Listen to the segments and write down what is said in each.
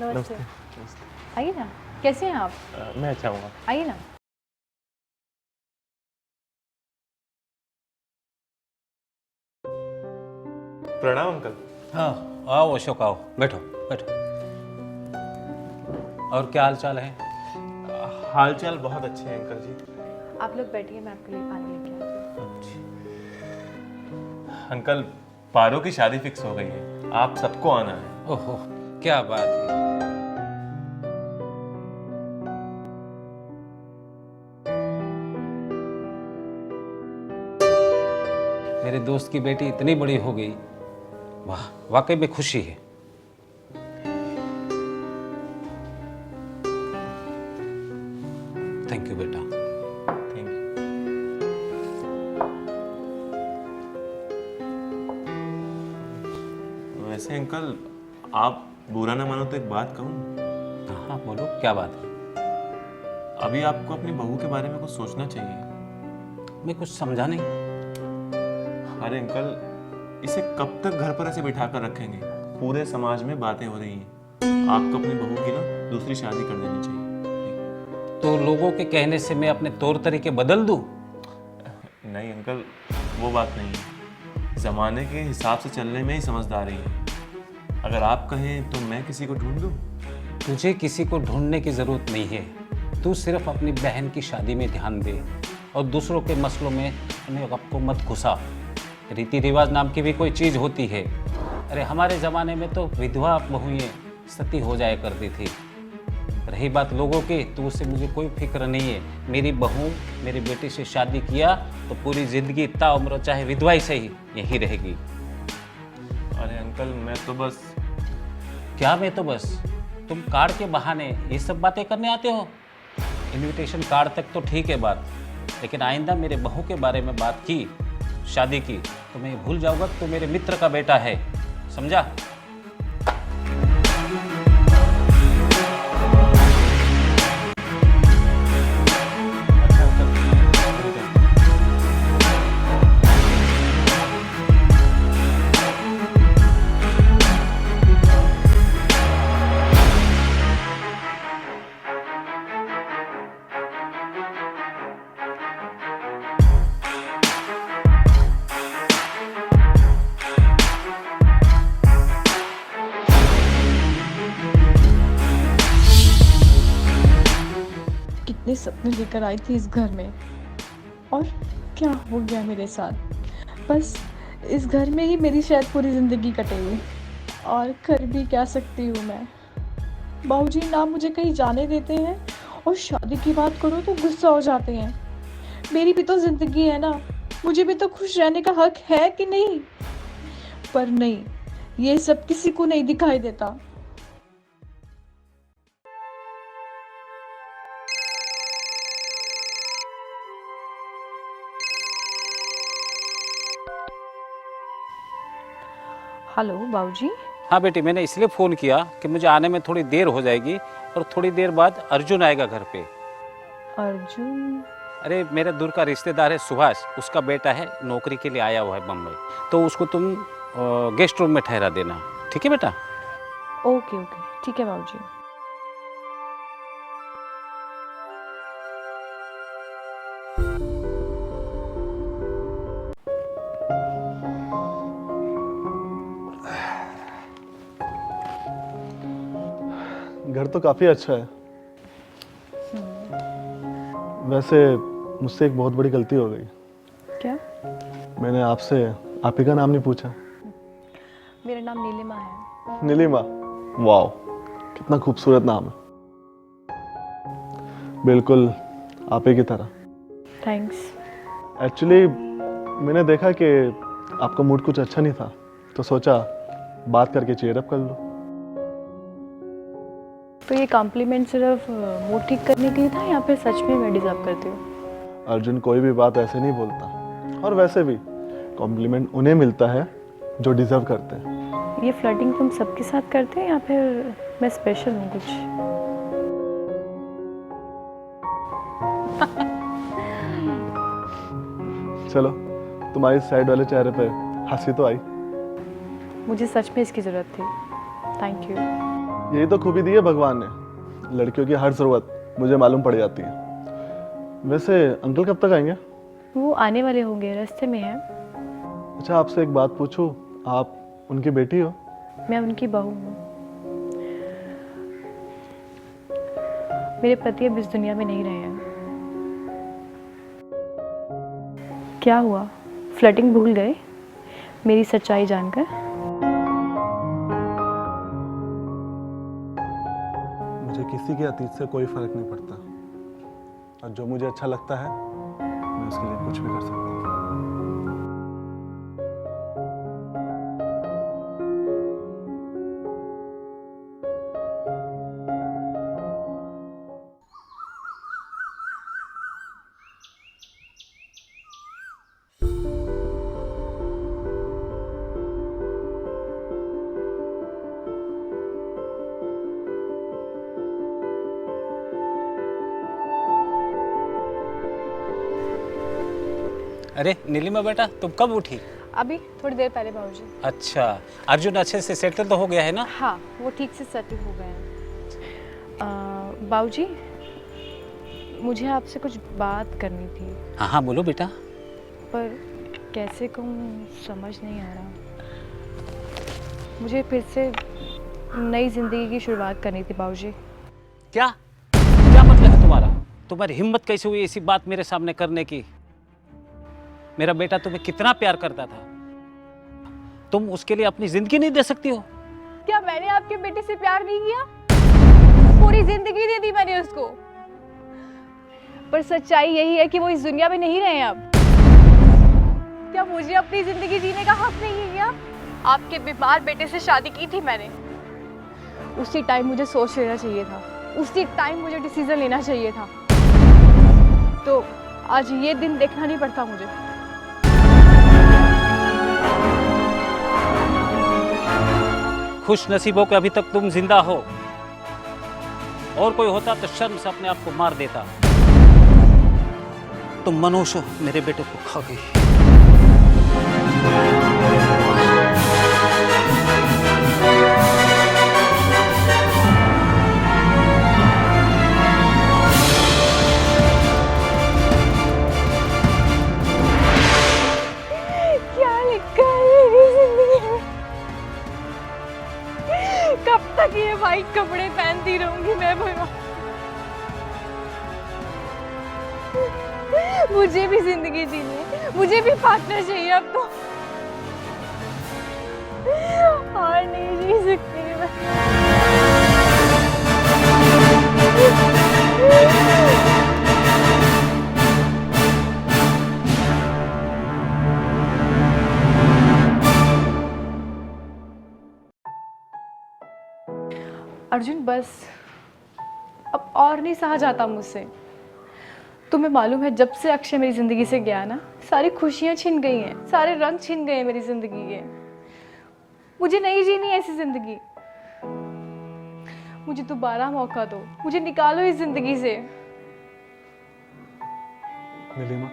नमस्ते। नमस्ते। आइए ना, कैसे हैं आप? मैं अच्छा हूँ। आइए ना। प्रणाम अंकल। हाँ, आओ अशोक, आओ, बैठो बैठो। और क्या हाल चाल है? हालचाल बहुत अच्छे हैं अंकल जी। आप लोग बैठिए, मैं आपके लिए पानी लेके आती हूँ। अंकल, पारो की शादी फिक्स हो गई है, आप सबको आना है। ओहो, क्या बात है। मेरे दोस्त की बेटी इतनी बड़ी हो गई, वाह, वाकई में खुशी है। थैंक यू बेटा। Thank you. वैसे अंकल, आप बुरा ना मानो तो एक बात कहूँ? हाँ हाँ, बोलो, क्या बात है? अभी आपको अपनी बहू के बारे में कुछ सोचना चाहिए। मैं कुछ समझा नहीं। अरे अंकल, इसे कब तक घर पर ऐसे बिठा कर रखेंगे? पूरे समाज में बातें हो रही हैं। आपको अपनी बहू की ना दूसरी शादी कर देनी चाहिए। तो लोगों के कहने से मैं अपने तौर तरीके बदल दूं? नहीं अंकल, वो बात नहीं है। ज़माने के हिसाब से चलने में ही समझदारी है। अगर आप कहें तो मैं किसी को ढूंढ दूं? तुझे किसी को ढूंढने की जरूरत नहीं है। तू सिर्फ अपनी बहन की शादी में ध्यान दे और दूसरों के मसलों में अपने आपको मत घुसा। रीति रिवाज नाम की भी कोई चीज़ होती है। अरे हमारे ज़माने में तो विधवा बहुएं सती हो जाया करती थी। रही बात लोगों की, तो उससे मुझे कोई फिक्र नहीं है। मेरी बहू मेरी बेटी से शादी किया तो पूरी ज़िंदगी ताउम्र चाहे विधवा ही सही यही रहेगी। अरे अंकल, मैं तो बस... क्या मैं तो बस? तुम कार्ड के बहाने ये सब बातें करने आते हो? इनविटेशन कार्ड तक तो ठीक है बात, लेकिन आइंदा मेरे बहू के बारे में बात की, शादी की, तो मैं भूल जाऊंगा कि तो मेरे मित्र का बेटा है, समझा? अच्छा अंकल, कितने सपने लेकर आई थी इस घर में, और क्या हो गया मेरे साथ। बस इस घर में ही मेरी शायद पूरी ज़िंदगी कटेगी, और कर भी क्या सकती हूँ मैं। बाबूजी ना मुझे कहीं जाने देते हैं, और शादी की बात करो तो गुस्सा हो जाते हैं। मेरी भी तो ज़िंदगी है ना, मुझे भी तो खुश रहने का हक है कि नहीं। पर नहीं, ये सब किसी को नहीं दिखाई देता। हेलो बाबूजी। हाँ बेटी, मैंने इसलिए फ़ोन किया कि मुझे आने में थोड़ी देर हो जाएगी और थोड़ी देर बाद अर्जुन आएगा घर पे। अर्जुन? अरे मेरे दूर का रिश्तेदार है सुभाष, उसका बेटा है, नौकरी के लिए आया हुआ है बम्बई, तो उसको तुम गेस्ट रूम में ठहरा देना, ठीक है बेटा? ओके ओके, ठीक है बाबूजी। घर तो काफ़ी अच्छा है। वैसे मुझसे एक बहुत बड़ी गलती हो गई। क्या? मैंने आपसे आप ही का नाम नहीं पूछा। मेरा नाम नीलिमा है। नीलिमा? वाओ, कितना खूबसूरत नाम है। बिल्कुल आप ही की तरह। थैंक्स। एक्चुअली मैंने देखा कि आपका मूड कुछ अच्छा नहीं था, तो सोचा बात करके चीयर अप कर लो। तो ये कॉम्प्लीमेंट सिर्फ मूड ठीक करने के लिए था, या फिर सच में मैं डिजर्व करती हूँ? अर्जुन कोई भी बात ऐसे नहीं बोलता, और वैसे भी कॉम्प्लीमेंट उन्हें मिलता है जो डिजर्व करते हैं। ये फ्लर्टिंग तुम सबके साथ करते हैं, या फिर मैं स्पेशल हूँ कुछ? चलो, तुम्हारी साइड वाले चेहरे पे हंसी तो आई। मुझे सच में इसकी ज़रूरत थी। Thank you. यही तो खूबी दी है भगवान ने, लड़कियों की हर जरूरत मुझे मालूम पड़ जाती है। वैसे अंकल कब तक आएंगे? वो आने वाले होंगे, रास्ते में है। अच्छा, आपसे एक बात पूछूं, आप उनकी बेटी हो? मैं उनकी बहू हूँ। मेरे पति अब इस दुनिया में नहीं रहे हैं। क्या हुआ, फ्लर्टिंग भूल गए मेरी सच्चाई जानकर? मुझे किसी के अतीत से कोई फर्क नहीं पड़ता, और जो मुझे अच्छा लगता है मैं उसके लिए कुछ भी कर सकता हूँ। अरे नीलिमा बेटा, तुम कब उठी? अभी थोड़ी देर पहले बाबूजी। अच्छा, अर्जुन अच्छे से सेटल तो हो गया है ना? हाँ, वो ठीक से सेटल हो गए हैं। बाबूजी, मुझे आपसे कुछ बात करनी थी, हाँ हाँ बोलो बेटा। पर कैसे कहूँ समझ नहीं आ रहा। मुझे फिर से नई जिंदगी की शुरुआत करनी थी बाबूजी। क्या क्या मतलब है तुम्हारा? तुम्हारी हिम्मत कैसे हुई ऐसी बात मेरे सामने करने की? मेरा बेटा तुम्हें कितना प्यार करता था, तुम उसके लिए अपनी जिंदगी नहीं दे सकती हो? क्या मैंने आपके बेटे से प्यार नहीं किया? पूरी जिंदगी दे दी मैंने उसको। पर सच्चाई यही है कि वो इस दुनिया में नहीं रहे अब। क्या मुझे अपनी जिंदगी जीने का हक नहीं है क्या? आपके बीमार बेटे से शादी की थी मैंने। उसी टाइम मुझे सोच लेना चाहिए था, उसी टाइम मुझे डिसीजन लेना चाहिए था। तो आज ये दिन देखना नहीं पड़ता मुझे। खुश नसीब हो कि अभी तक तुम जिंदा हो, और कोई होता तो शर्म से अपने आप को मार देता। तुम मनुष्य हो, मेरे बेटे को खा गई। क्या लिखा है मेरी जिंदगी में? कब तक ये वाइट कपड़े पहनती रहूंगी मैं भगवान? मुझे भी जिंदगी जीनी है, मुझे भी पार्टनर चाहिए अब तो। और नहीं जी सकती मैं। अर्जुन बस, अब और नहीं सहा जाता मुझसे। तुम्हें मालूम है, जब से अक्षय मेरी जिंदगी से गया ना, सारी खुशियां छिन गई हैं, सारे रंग छिन गए हैं मेरी जिंदगी के। मुझे नहीं जीनी है ऐसी जिंदगी। मुझे दोबारा मौका दो, मुझे निकालो इस जिंदगी से। नीलिमा,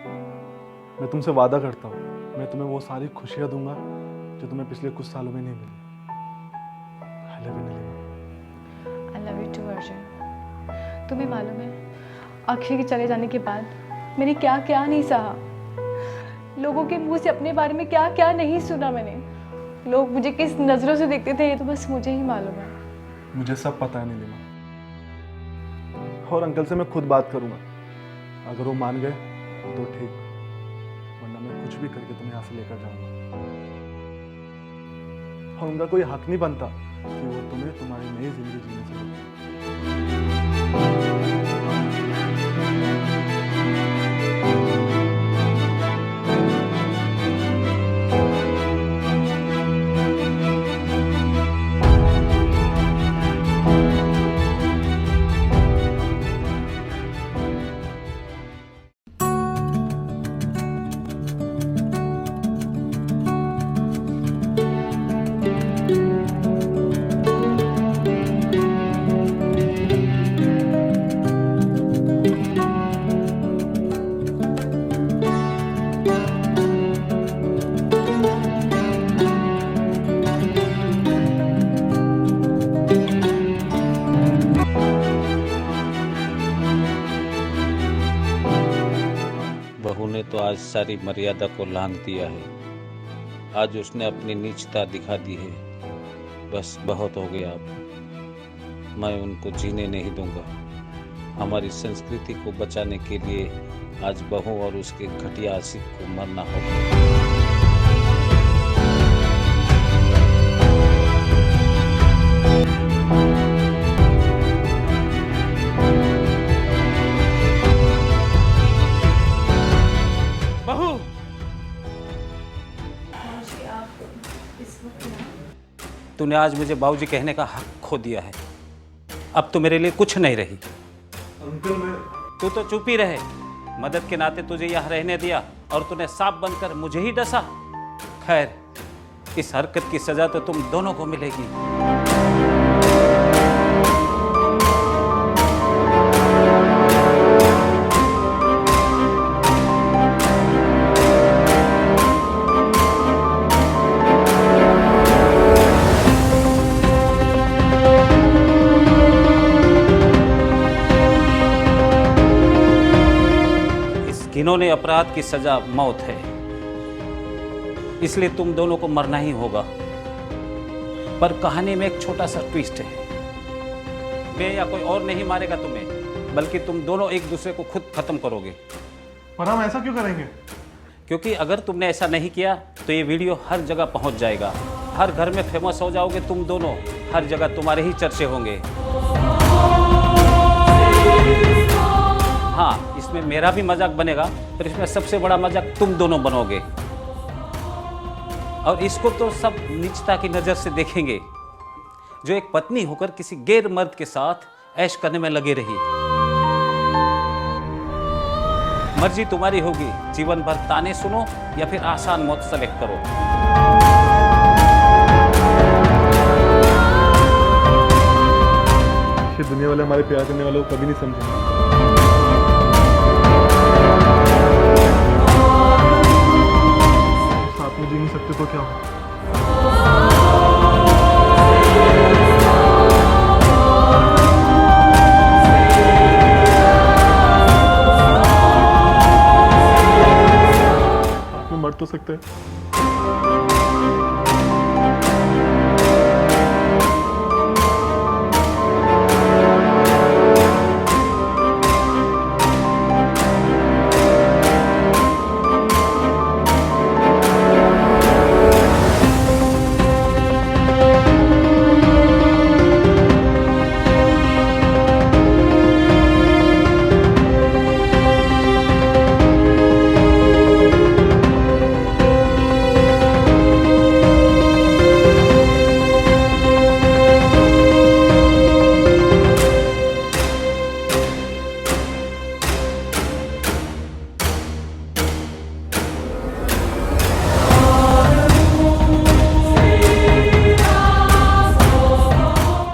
मैं तुमसे वादा करता हूँ, मैं तुम्हें वो सारी खुशियाँ दूंगा जो तुम्हें पिछले कुछ सालों में नहीं मिली। I love you, Nilima. I love you too, Arjun. तुम्हें मालूम है, अक्षय के चले जाने के बाद मैंने क्या क्या नहीं सहा। लोगों के मुंह से अपने बारे में क्या क्या नहीं सुना मैंने। लोग मुझे किस नज़रों से देखते थे, ये तो बस मुझे ही मालूम है। मुझे सब पता है नीलिमा, और अंकल से मैं खुद बात करूंगा। अगर वो मान गए तो ठीक, वरना मैं कुछ भी करके तुम्हें यहाँ से लेकर जाऊंगा। और उनका कोई हक नहीं बनता कि वो तुम्हें तुम्हारी नई जिंदगी जीने से रोके। बहू ने तो आज सारी मर्यादा को लांघ दिया है। आज उसने अपनी नीचता दिखा दी है। बस बहुत हो गया अब। मैं उनको जीने नहीं दूंगा। हमारी संस्कृति को बचाने के लिए आज बहू और उसके घटिया आशिक को मरना होगा। बहू, तूने आज मुझे बाबूजी कहने का हक खो दिया है। अब तो मेरे लिए कुछ नहीं रही। अंकल मैं तू तो चुप ही रहे। मदद के नाते तुझे यहाँ रहने दिया और तूने सांप बनकर मुझे ही डसा। खैर, इस हरकत की सजा तो तुम दोनों को मिलेगी। इन्होंने अपराध की सजा मौत है, इसलिए तुम दोनों को मरना ही होगा। पर कहानी में एक छोटा सा ट्विस्ट है। मैं या कोई और नहीं मारेगा तुम्हें, बल्कि तुम दोनों एक दूसरे को खुद खत्म करोगे। पर हम ऐसा क्यों करेंगे? क्योंकि अगर तुमने ऐसा नहीं किया तो ये वीडियो हर जगह पहुंच जाएगा। हर घर में फेमस हो जाओगे तुम दोनों। हर जगह तुम्हारे ही चर्चे होंगे। हाँ, इसमें मेरा भी मजाक बनेगा, पर इसमें सबसे बड़ा मजाक तुम दोनों बनोगे। और इसको तो सब नीचता की नज़र से देखेंगे, जो एक पत्नी होकर किसी गैर मर्द के साथ ऐश करने में लगे रही। मर्जी तुम्हारी होगी, जीवन भर ताने सुनो या फिर आसान मौत सेलेक्ट करो। ये दुनिया वाले हमारे प्यार करने वालों को कभी नहीं समझेंगे। साथ में जी नहीं सकते तो क्या हो? साथ में मर तो सकते हैं।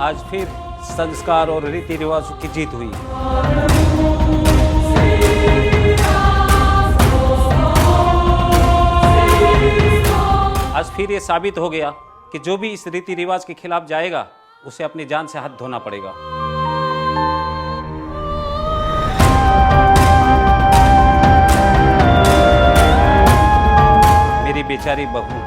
आज फिर संस्कार और रीति रिवाजों की जीत हुई। आज फिर ये साबित हो गया कि जो भी इस रीति रिवाज के खिलाफ जाएगा उसे अपनी जान से हाथ धोना पड़ेगा। मेरी बेचारी बहू